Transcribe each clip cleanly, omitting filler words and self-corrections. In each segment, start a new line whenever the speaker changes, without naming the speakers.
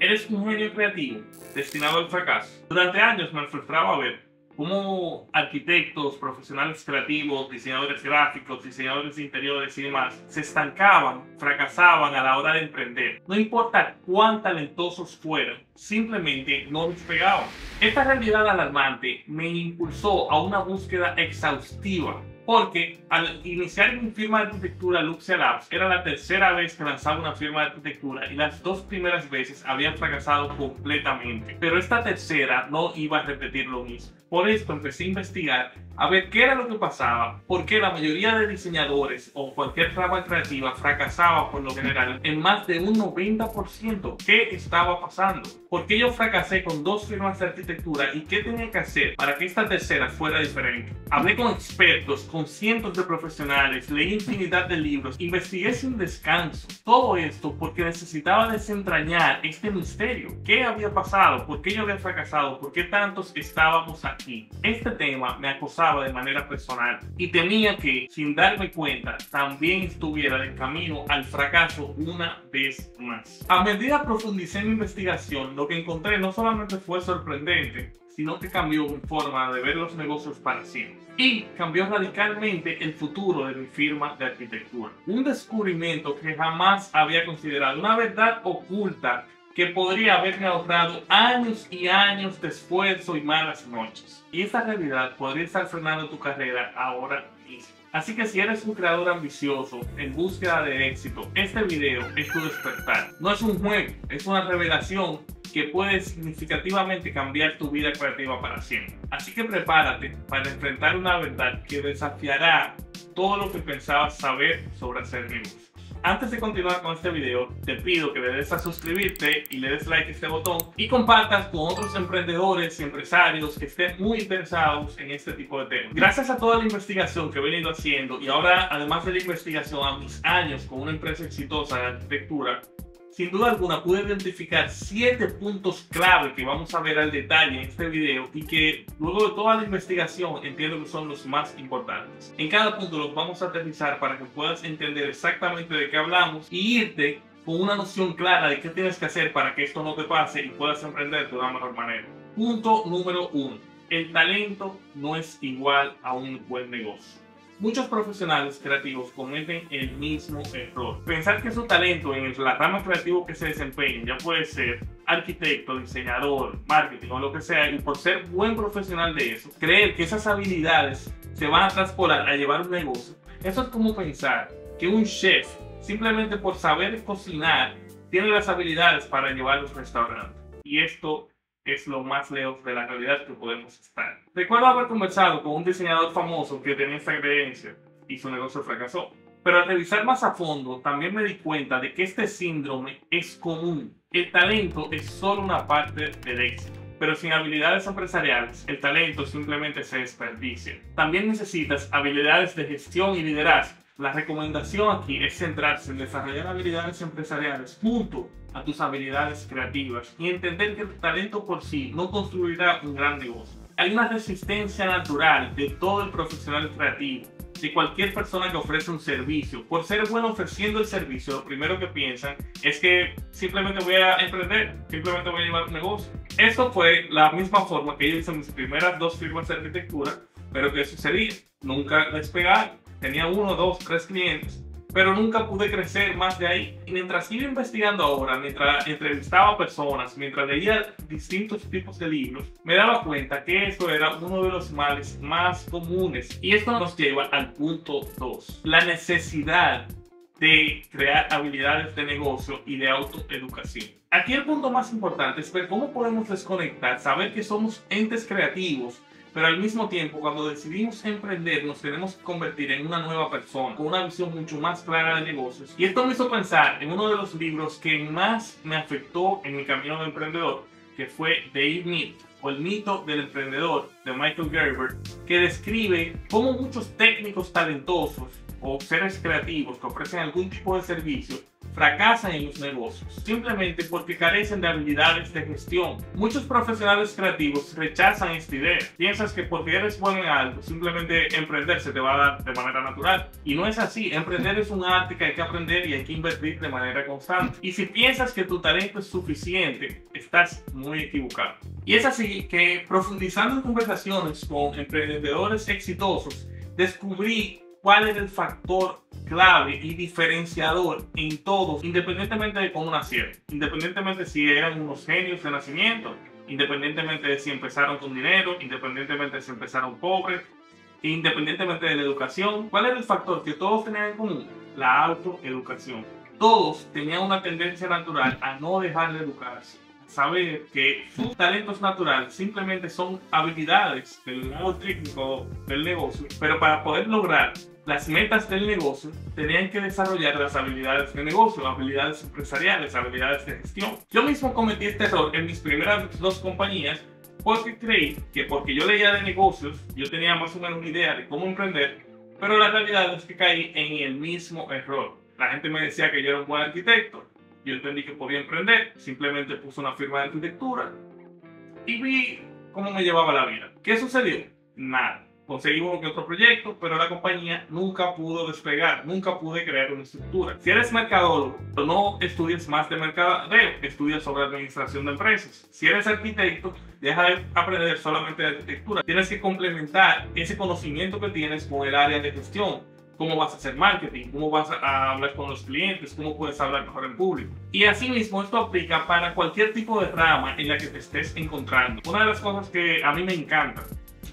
Eres un genio creativo destinado al fracaso. Durante años me frustraba ver cómo arquitectos, profesionales creativos, diseñadores gráficos, diseñadores de interiores y demás se estancaban, fracasaban a la hora de emprender. No importa cuán talentosos fueran, simplemente no despegaban. Esta realidad alarmante me impulsó a una búsqueda exhaustiva. Porque al iniciar mi firma de arquitectura Luxia Labs era la tercera vez que lanzaba una firma de arquitectura y las dos primeras veces habían fracasado completamente. Pero esta tercera no iba a repetir lo mismo. Por esto empecé a investigar a ver qué era lo que pasaba, por qué la mayoría de diseñadores o cualquier rama creativa fracasaba por lo general en más de un 90%. ¿Qué estaba pasando? ¿Por qué yo fracasé con dos firmas de arquitectura y qué tenía que hacer para que esta tercera fuera diferente? Hablé con expertos, con cientos de profesionales, leí infinidad de libros, investigué sin descanso. Todo esto porque necesitaba desentrañar este misterio. ¿Qué había pasado? ¿Por qué yo había fracasado? ¿Por qué tantos estábamos aquí? Este tema me acosaba de manera personal y temía que, sin darme cuenta, también estuviera de camino al fracaso una vez más. A medida profundicé en mi investigación, lo que encontré no solamente fue sorprendente, sino que cambió mi forma de ver los negocios para siempre. Y cambió radicalmente el futuro de mi firma de arquitectura. Un descubrimiento que jamás había considerado, una verdad oculta que podría haberme ahorrado años y años de esfuerzo y malas noches. Y esa realidad podría estar frenando tu carrera ahora mismo. Así que si eres un creador ambicioso en búsqueda de éxito, este video es tu despertar. No es un juego, es una revelación que puede significativamente cambiar tu vida creativa para siempre. Así que prepárate para enfrentar una verdad que desafiará todo lo que pensabas saber sobre hacer negocios. Antes de continuar con este video, te pido que le des a suscribirte y le des like a este botón y compartas con otros emprendedores y empresarios que estén muy interesados en este tipo de temas. Gracias a toda la investigación que he venido haciendo y ahora, además de la investigación, a mis años con una empresa exitosa de arquitectura, sin duda alguna pude identificar 7 puntos clave que vamos a ver al detalle en este video y que luego de toda la investigación entiendo que son los más importantes. En cada punto los vamos a aterrizar para que puedas entender exactamente de qué hablamos y irte con una noción clara de qué tienes que hacer para que esto no te pase y puedas emprender de una mejor manera. Punto número 1. El talento no es igual a un buen negocio. Muchos profesionales creativos cometen el mismo error. Pensar que su talento en la rama creativa que se desempeñen, ya puede ser arquitecto, diseñador, marketing o lo que sea, y por ser buen profesional de eso, creer que esas habilidades se van a traspolar a llevar un negocio. Eso es como pensar que un chef, simplemente por saber cocinar, tiene las habilidades para llevar un restaurante. Y esto es lo más lejos de la realidad que podemos estar. Recuerdo haber conversado con un diseñador famoso que tenía esta creencia y su negocio fracasó. Pero al revisar más a fondo, también me di cuenta de que este síndrome es común. El talento es solo una parte del éxito. Pero sin habilidades empresariales, el talento simplemente se desperdicia. También necesitas habilidades de gestión y liderazgo. La recomendación aquí es centrarse en desarrollar habilidades empresariales junto a tus habilidades creativas y entender que el talento por sí no construirá un gran negocio. Hay una resistencia natural de todo el profesional creativo, de cualquier persona que ofrece un servicio. Por ser bueno ofreciendo el servicio, lo primero que piensan es que simplemente voy a emprender, simplemente voy a llevar un negocio. Esto fue la misma forma que yo hice mis primeras dos firmas de arquitectura, pero ¿qué sucedía? Nunca despegaron. Tenía 1, 2, 3 clientes, pero nunca pude crecer más de ahí. Y mientras iba investigando ahora, mientras entrevistaba personas, mientras leía distintos tipos de libros, me daba cuenta que eso era uno de los males más comunes. Y esto nos lleva al punto 2, la necesidad de crear habilidades de negocio y de autoeducación. Aquí el punto más importante es ver cómo podemos desconectar, saber que somos entes creativos, pero al mismo tiempo, cuando decidimos emprender, nos tenemos que convertir en una nueva persona, con una visión mucho más clara de negocios. Y esto me hizo pensar en uno de los libros que más me afectó en mi camino de emprendedor, que fue The Myth, o El mito del emprendedor, de Michael Gerber, que describe cómo muchos técnicos talentosos o seres creativos que ofrecen algún tipo de servicio fracasan en los negocios, simplemente porque carecen de habilidades de gestión. Muchos profesionales creativos rechazan esta idea. Piensas que porque eres bueno en algo, simplemente emprender se te va a dar de manera natural. Y no es así. Emprender es un arte que hay que aprender y hay que invertir de manera constante. Y si piensas que tu talento es suficiente, estás muy equivocado. Y es así que, profundizando en conversaciones con emprendedores exitosos, descubrí cuál era el factor clave y diferenciador en todos, independientemente de cómo nacieron, independientemente si eran unos genios de nacimiento, independientemente de si empezaron con dinero, independientemente de si empezaron pobres, independientemente de la educación. ¿Cuál era el factor que todos tenían en común? La autoeducación. Todos tenían una tendencia natural a no dejar de educarse, saber que sus talentos naturales simplemente son habilidades del lado técnico del negocio, pero para poder lograr las metas del negocio tenían que desarrollar las habilidades de negocio, habilidades empresariales, habilidades de gestión. Yo mismo cometí este error en mis primeras 2 compañías porque creí que porque yo leía de negocios yo tenía más o menos una idea de cómo emprender, pero la realidad es que caí en el mismo error. La gente me decía que yo era un buen arquitecto. Yo entendí que podía emprender, simplemente puse una firma de arquitectura y vi cómo me llevaba la vida. ¿Qué sucedió? Nada. Conseguí uno que otro proyecto, pero la compañía nunca pudo despegar, nunca pude crear una estructura. Si eres mercadólogo, no estudies más de mercadeo, estudia sobre administración de empresas. Si eres arquitecto, deja de aprender solamente de arquitectura. Tienes que complementar ese conocimiento que tienes con el área de gestión. Cómo vas a hacer marketing, cómo vas a hablar con los clientes, cómo puedes hablar mejor en público. Y asimismo esto aplica para cualquier tipo de rama en la que te estés encontrando. Una de las cosas que a mí me encanta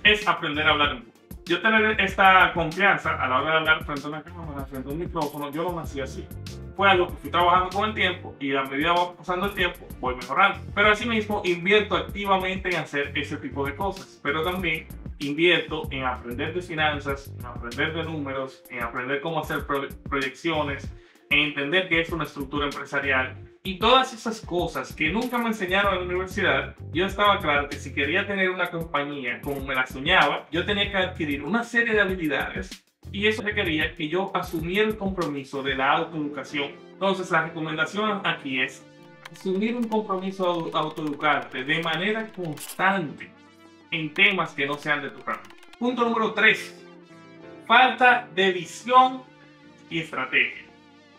es aprender a hablar en público. Yo tener esta confianza a la hora de hablar frente a una cámara, frente a un micrófono, yo lo nací así. Fue algo que fui trabajando con el tiempo y a medida que va pasando el tiempo voy mejorando. Pero asimismo invierto activamente en hacer ese tipo de cosas, pero también invierto en aprender de finanzas, en aprender de números, en aprender cómo hacer proyecciones, en entender qué es una estructura empresarial y todas esas cosas que nunca me enseñaron en la universidad. Yo estaba claro que si quería tener una compañía como me la soñaba, yo tenía que adquirir una serie de habilidades y eso requería que yo asumiera el compromiso de la autoeducación. Entonces la recomendación aquí es asumir un compromiso a autoeducarte de manera constante en temas que no sean de tu ramo. Punto número 3. Falta de visión y estrategia.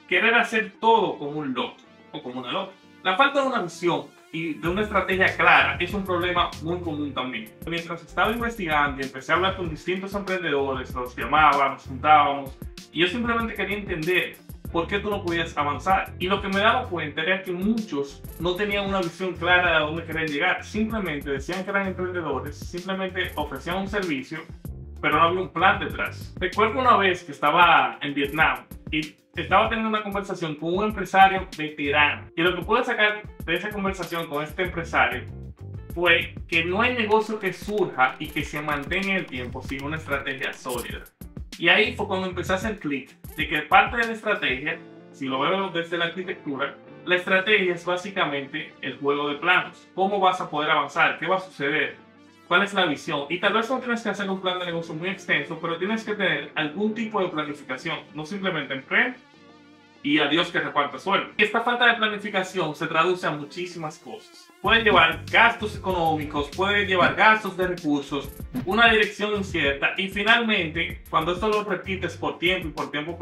Querer hacer todo como un loco o como una loca. La falta de una visión y de una estrategia clara es un problema muy común también. Mientras estaba investigando y empecé a hablar con distintos emprendedores, los llamaba, nos juntábamos y yo simplemente quería entender por qué tú no podías avanzar. Y lo que me daba cuenta era que muchos no tenían una visión clara de a dónde querían llegar. Simplemente decían que eran emprendedores, simplemente ofrecían un servicio, pero no había un plan detrás. Recuerdo una vez que estaba en Vietnam y estaba teniendo una conversación con un empresario veterano. Y lo que pude sacar de esa conversación con este empresario fue que no hay negocio que surja y que se mantenga en el tiempo sin una estrategia sólida. Y ahí fue cuando empecé a hacer clic de que parte de la estrategia, si lo veo desde la arquitectura, la estrategia es básicamente el juego de planos. ¿Cómo vas a poder avanzar? ¿Qué va a suceder? ¿Cuál es la visión? Y tal vez no tienes que hacer un plan de negocio muy extenso, pero tienes que tener algún tipo de planificación. No simplemente emprender y a Dios que reparta sueldo. Esta falta de planificación se traduce a muchísimas cosas. Puede llevar gastos económicos, puede llevar gastos de recursos, una dirección incierta y finalmente, cuando esto lo repites por tiempo y por tiempo,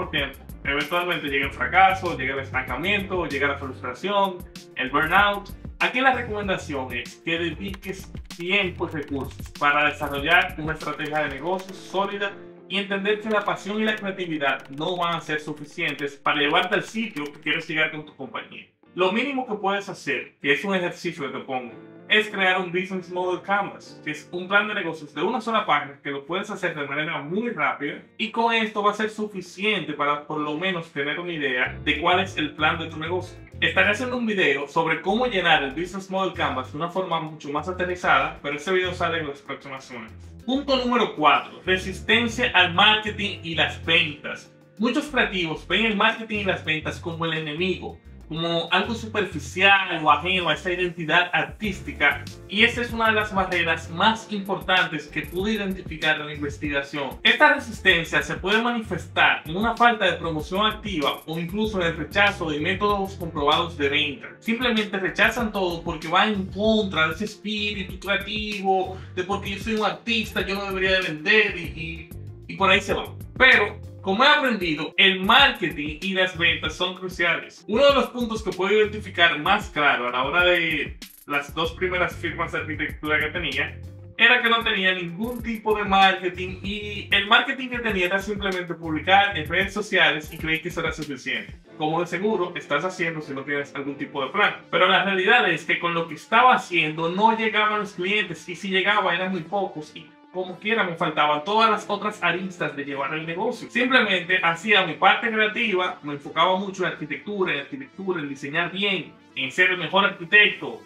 eventualmente llega el fracaso, llega el estancamiento, llega la frustración, el burnout. Aquí la recomendación es que dediques tiempo y recursos para desarrollar una estrategia de negocios sólida y entender que la pasión y la creatividad no van a ser suficientes para llevarte al sitio que quieres llegar con tu compañía. Lo mínimo que puedes hacer, que es un ejercicio que te pongo, es crear un Business Model Canvas, que es un plan de negocios de una sola página que lo puedes hacer de manera muy rápida y con esto va a ser suficiente para por lo menos tener una idea de cuál es el plan de tu negocio. Estaré haciendo un video sobre cómo llenar el Business Model Canvas de una forma mucho más aterrizada, pero ese video sale en las próximas semanas. Punto número 4. Resistencia al marketing y las ventas. Muchos creativos ven el marketing y las ventas como el enemigo. como algo superficial o ajeno a esa identidad artística, y esa es una de las barreras más importantes que pude identificar en la investigación. Esta resistencia se puede manifestar en una falta de promoción activa o incluso en el rechazo de métodos comprobados de venta. Simplemente rechazan todo porque va en contra de ese espíritu creativo, de porque yo soy un artista, yo no debería de vender y por ahí se va. Pero como he aprendido, el marketing y las ventas son cruciales. Uno de los puntos que puedo identificar más claro a la hora de las dos primeras firmas de arquitectura que tenía era que no tenía ningún tipo de marketing, y el marketing que tenía era simplemente publicar en redes sociales y creí que eso era suficiente. Como de seguro estás haciendo si no tienes algún tipo de plan. Pero la realidad es que con lo que estaba haciendo no llegaban los clientes, y si llegaba eran muy pocos, y como quiera me faltaban todas las otras aristas de llevar el negocio. Simplemente hacía mi parte creativa, me enfocaba mucho en arquitectura, en diseñar bien, en ser el mejor arquitecto,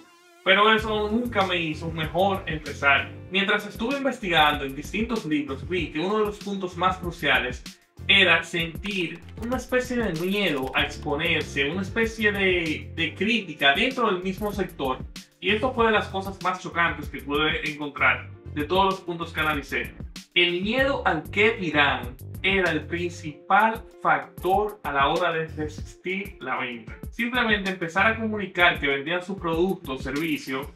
pero eso nunca me hizo un mejor empresario. Mientras estuve investigando en distintos libros, vi que uno de los puntos más cruciales era sentir una especie de miedo a exponerse, una especie de crítica dentro del mismo sector, y esto fue de las cosas más chocantes que pude encontrar de todos los puntos que analicé. El miedo al qué dirán era el principal factor a la hora de resistir la venta. Simplemente empezar a comunicar que vendían su producto o servicio,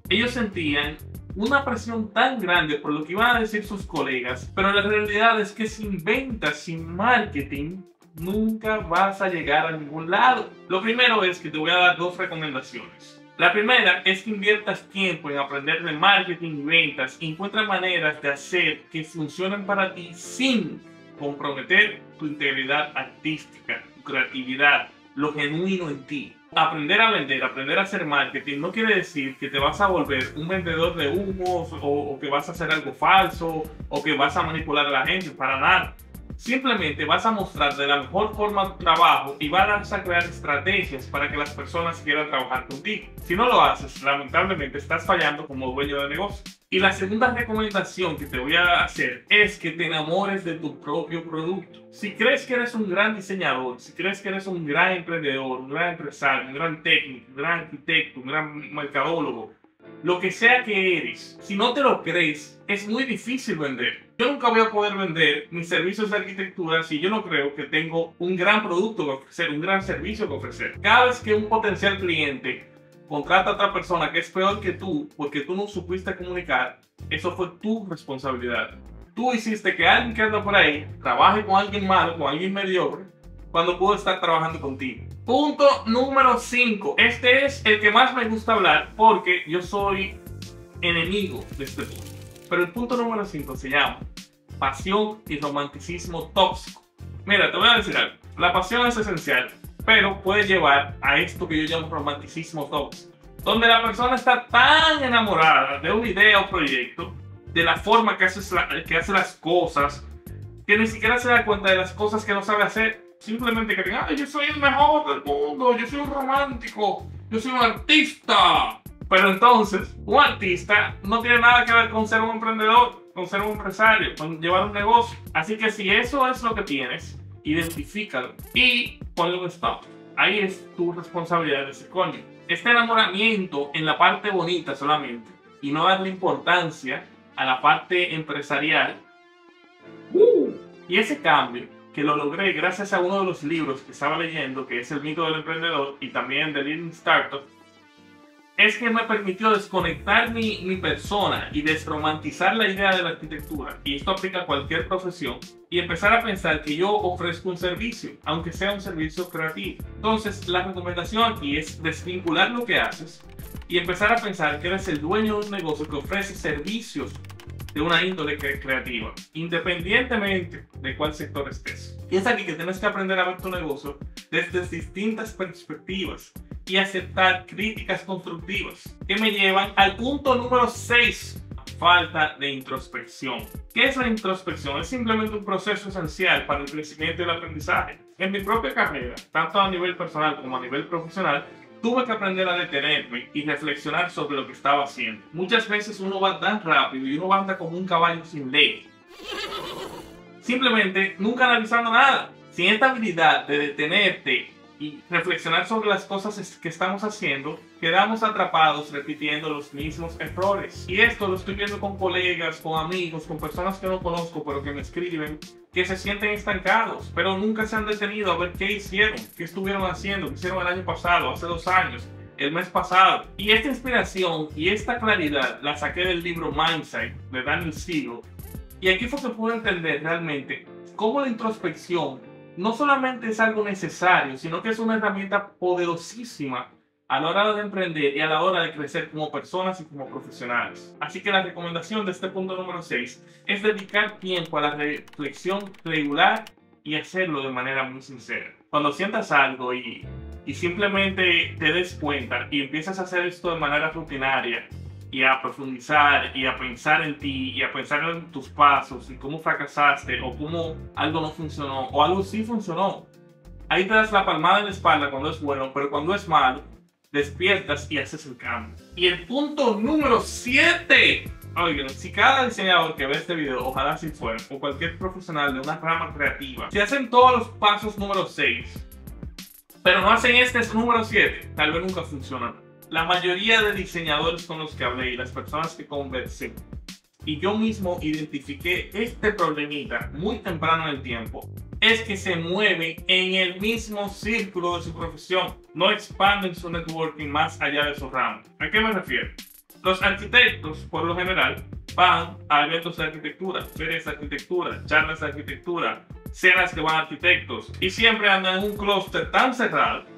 ellos sentían una presión tan grande por lo que iban a decir sus colegas, pero la realidad es que sin ventas, sin marketing, nunca vas a llegar a ningún lado. Lo primero es que te voy a dar dos recomendaciones. La primera es que inviertas tiempo en aprender de marketing y ventas y encuentra maneras de hacer que funcionen para ti sin comprometer tu integridad artística, tu creatividad, lo genuino en ti. Aprender a vender, aprender a hacer marketing no quiere decir que te vas a volver un vendedor de humos o que vas a hacer algo falso o que vas a manipular a la gente, para nada. Simplemente vas a mostrar de la mejor forma tu trabajo y vas a crear estrategias para que las personas quieran trabajar contigo. Si no lo haces, lamentablemente estás fallando como dueño de negocio. Y la segunda recomendación que te voy a hacer es que te enamores de tu propio producto. Si crees que eres un gran diseñador, si crees que eres un gran emprendedor, un gran empresario, un gran técnico, un gran arquitecto, un gran mercadólogo, lo que sea que eres, si no te lo crees, es muy difícil vender. Yo nunca voy a poder vender mis servicios de arquitectura si yo no creo que tengo un gran producto que ofrecer, un gran servicio que ofrecer. Cada vez que un potencial cliente contrata a otra persona que es peor que tú porque tú no supiste comunicar, eso fue tu responsabilidad. Tú hiciste que alguien que anda por ahí trabaje con alguien malo, con alguien mediocre, cuando pudo estar trabajando contigo. Punto número 5. Este es el que más me gusta hablar porque yo soy enemigo de este punto. Pero el punto número 5 se llama pasión y romanticismo tóxico. Mira, te voy a decir algo. La pasión es esencial, pero puede llevar a esto que yo llamo romanticismo tóxico, donde la persona está tan enamorada de una idea o proyecto, de la forma que hace las cosas, que ni siquiera se da cuenta de las cosas que no sabe hacer. Simplemente creen, ay, yo soy el mejor del mundo, yo soy un romántico, yo soy un artista. Pero entonces, un artista no tiene nada que ver con ser un emprendedor, con ser un empresario, con llevar un negocio. Así que si eso es lo que tienes, identifícalo y ponle un stop. Ahí es tu responsabilidad de ese coño. Este enamoramiento en la parte bonita solamente y no darle importancia a la parte empresarial. Y ese cambio, que lo logré gracias a uno de los libros que estaba leyendo, que es El mito del emprendedor y también de Lean Startup, es que me permitió desconectar mi persona y desromantizar la idea de la arquitectura, y esto aplica a cualquier profesión, y empezar a pensar que yo ofrezco un servicio, aunque sea un servicio creativo. Entonces, la recomendación aquí es desvincular lo que haces y empezar a pensar que eres el dueño de un negocio que ofrece servicios de una índole creativa, independientemente de cuál sector estés. Y es aquí que tienes que aprender a ver tu negocio desde distintas perspectivas y aceptar críticas constructivas, que me llevan al punto número 6, falta de introspección. ¿Qué es la introspección? Es simplemente un proceso esencial para el crecimiento y el aprendizaje. En mi propia carrera, tanto a nivel personal como a nivel profesional, tuve que aprender a detenerme y reflexionar sobre lo que estaba haciendo. Muchas veces uno va tan rápido y uno anda como un caballo sin ley, simplemente nunca analizando nada. Sin esta habilidad de detenerte y reflexionar sobre las cosas que estamos haciendo, quedamos atrapados repitiendo los mismos errores. Y esto lo estoy viendo con colegas, con amigos, con personas que no conozco pero que me escriben, que se sienten estancados, pero nunca se han detenido a ver qué hicieron, qué estuvieron haciendo, qué hicieron el año pasado, hace 2 años, el mes pasado. Y esta inspiración y esta claridad la saqué del libro Mindset de Daniel Siegel. Y aquí fue que pude entender realmente cómo la introspección no solamente es algo necesario, sino que es una herramienta poderosísima a la hora de emprender y a la hora de crecer como personas y como profesionales. Así que la recomendación de este punto número 6 es dedicar tiempo a la reflexión regular y hacerlo de manera muy sincera. Cuando sientas algo y simplemente te des cuenta y empiezas a hacer esto de manera rutinaria y a profundizar y a pensar en ti y a pensar en tus pasos y cómo fracasaste o cómo algo no funcionó o algo sí funcionó, ahí te das la palmada en la espalda cuando es bueno, pero cuando es malo, despiertas y haces el cambio. Y el punto número 7. Oigan, si cada diseñador que ve este video, ojalá si fuera, o cualquier profesional de una rama creativa, si hacen todos los pasos número 6, pero no hacen este número 7, tal vez nunca funcionan. La mayoría de diseñadores con los que hablé y las personas que conversé, y yo mismo identifiqué este problemita muy temprano en el tiempo, es que se mueven en el mismo círculo de su profesión, no expanden su networking más allá de su ramo. ¿A qué me refiero? Los arquitectos, por lo general, van a eventos de arquitectura, ferias de arquitectura, charlas de arquitectura, cenas que van a arquitectos, y siempre andan en un clúster tan cerrado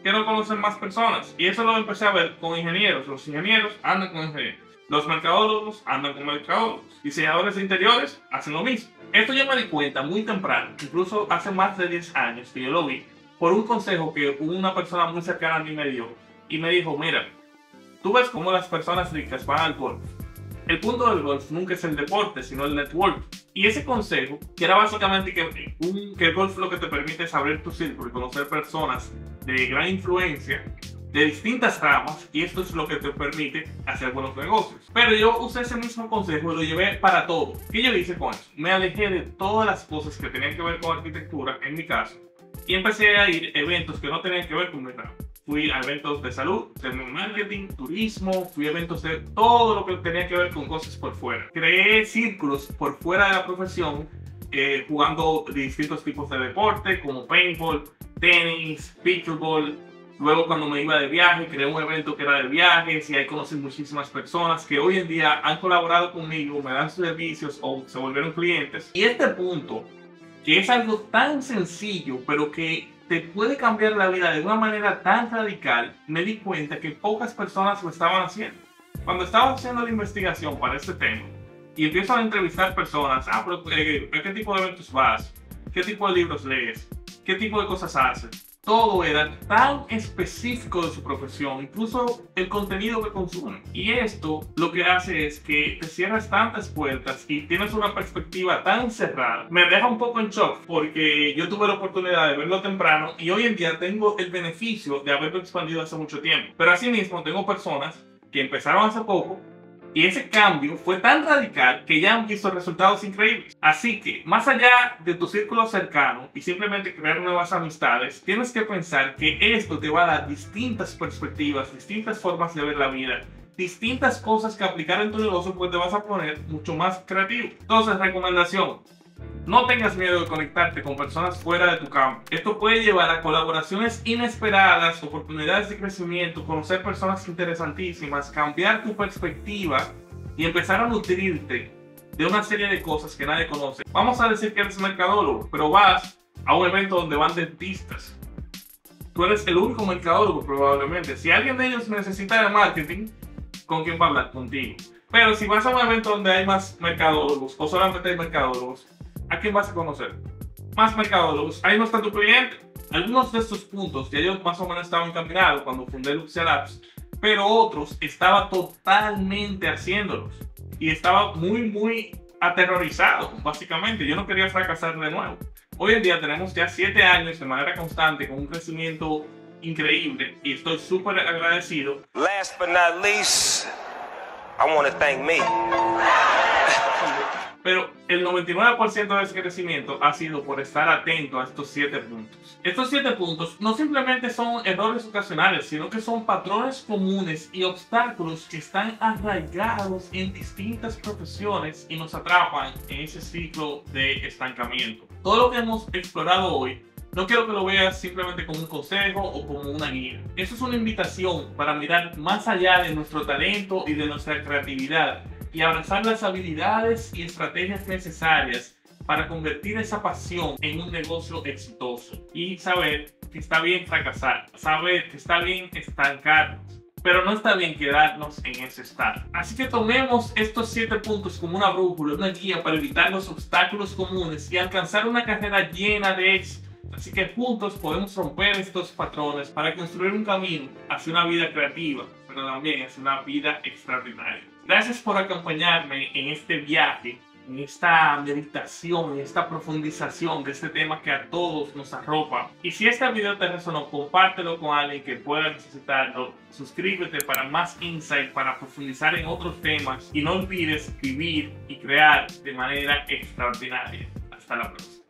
que no conocen más personas. Y eso lo empecé a ver con ingenieros. Los ingenieros andan con ingenieros. Los mercadólogos andan con mercadólogos. Diseñadores de interiores hacen lo mismo. Esto yo me di cuenta muy temprano, incluso hace más de 10 años que yo lo vi, por un consejo que una persona muy cercana a mí me dio. Y me dijo, mira, tú ves cómo las personas ricas van al golf. El punto del golf nunca es el deporte, sino el network. Y ese consejo, que era básicamente que el golf lo que te permite es abrir tu círculo y conocer personas de gran influencia, de distintas ramas, y esto es lo que te permite hacer buenos negocios. Pero yo usé ese mismo consejo y lo llevé para todo. ¿Qué yo hice con eso? Me alejé de todas las cosas que tenían que ver con arquitectura, en mi caso, y empecé a ir a eventos que no tenían que ver con mi ramo. Fui a eventos de salud, de marketing, turismo, fui a eventos de todo lo que tenía que ver con cosas por fuera. Creé círculos por fuera de la profesión, jugando distintos tipos de deporte, como paintball, tenis, pickleball. Luego, cuando me iba de viaje, creé un evento que era de viajes y ahí conocí muchísimas personas que hoy en día han colaborado conmigo, me dan servicios o se volvieron clientes. Y este punto, que es algo tan sencillo, pero que te puede cambiar la vida de una manera tan radical, me di cuenta que pocas personas lo estaban haciendo. Cuando estaba haciendo la investigación para este tema y empiezo a entrevistar personas, pero ¿a qué tipo de eventos vas? ¿Qué tipo de libros lees? ¿Qué tipo de cosas haces? Todo era tan específico de su profesión, incluso el contenido que consumen. Y esto lo que hace es que te cierras tantas puertas y tienes una perspectiva tan cerrada. Me deja un poco en shock porque yo tuve la oportunidad de verlo temprano y hoy en día tengo el beneficio de haberlo expandido hace mucho tiempo. Pero asimismo tengo personas que empezaron hace poco y ese cambio fue tan radical que ya han visto resultados increíbles. Así que, más allá de tu círculo cercano y simplemente crear nuevas amistades, tienes que pensar que esto te va a dar distintas perspectivas, distintas formas de ver la vida, distintas cosas que aplicar en tu negocio, pues te vas a poner mucho más creativo. Entonces, recomendación: no tengas miedo de conectarte con personas fuera de tu campo. Esto puede llevar a colaboraciones inesperadas, oportunidades de crecimiento, conocer personas interesantísimas, cambiar tu perspectiva y empezar a nutrirte de una serie de cosas que nadie conoce. Vamos a decir que eres mercadólogo, pero vas a un evento donde van dentistas. Tú eres el único mercadólogo probablemente. Si alguien de ellos necesita de marketing, ¿con quién va a hablar? Contigo. Pero si vas a un evento donde hay más mercadólogos o solamente hay mercadólogos, ¿a quién vas a conocer? Más mercadólogos. Ahí no está tu cliente. Algunos de estos puntos ya yo más o menos estaba encaminado cuando fundé Luxia Labs, pero otros estaba totalmente haciéndolos y estaba muy aterrorizado, básicamente. Yo no quería fracasar de nuevo. Hoy en día tenemos ya 7 años de manera constante con un crecimiento increíble y estoy súper agradecido.
Last but not least, I want to thank me.
Pero el 99% de ese crecimiento ha sido por estar atento a estos 7 puntos. Estos 7 puntos no simplemente son errores ocasionales, sino que son patrones comunes y obstáculos que están arraigados en distintas profesiones y nos atrapan en ese ciclo de estancamiento. Todo lo que hemos explorado hoy, no quiero que lo veas simplemente como un consejo o como una guía. Eso es una invitación para mirar más allá de nuestro talento y de nuestra creatividad y abrazar las habilidades y estrategias necesarias para convertir esa pasión en un negocio exitoso. Y saber que está bien fracasar, saber que está bien estancarnos, pero no está bien quedarnos en ese estado. Así que tomemos estos 7 puntos como una brújula, una guía para evitar los obstáculos comunes y alcanzar una carrera llena de éxito. Así que juntos podemos romper estos patrones para construir un camino hacia una vida creativa, pero también hacia una vida extraordinaria. Gracias por acompañarme en este viaje, en esta meditación, en esta profundización de este tema que a todos nos arropa. Y si este video te resonó, compártelo con alguien que pueda necesitarlo. Suscríbete para más insight, para profundizar en otros temas. Y no olvides vivir y crear de manera extraordinaria. Hasta la próxima.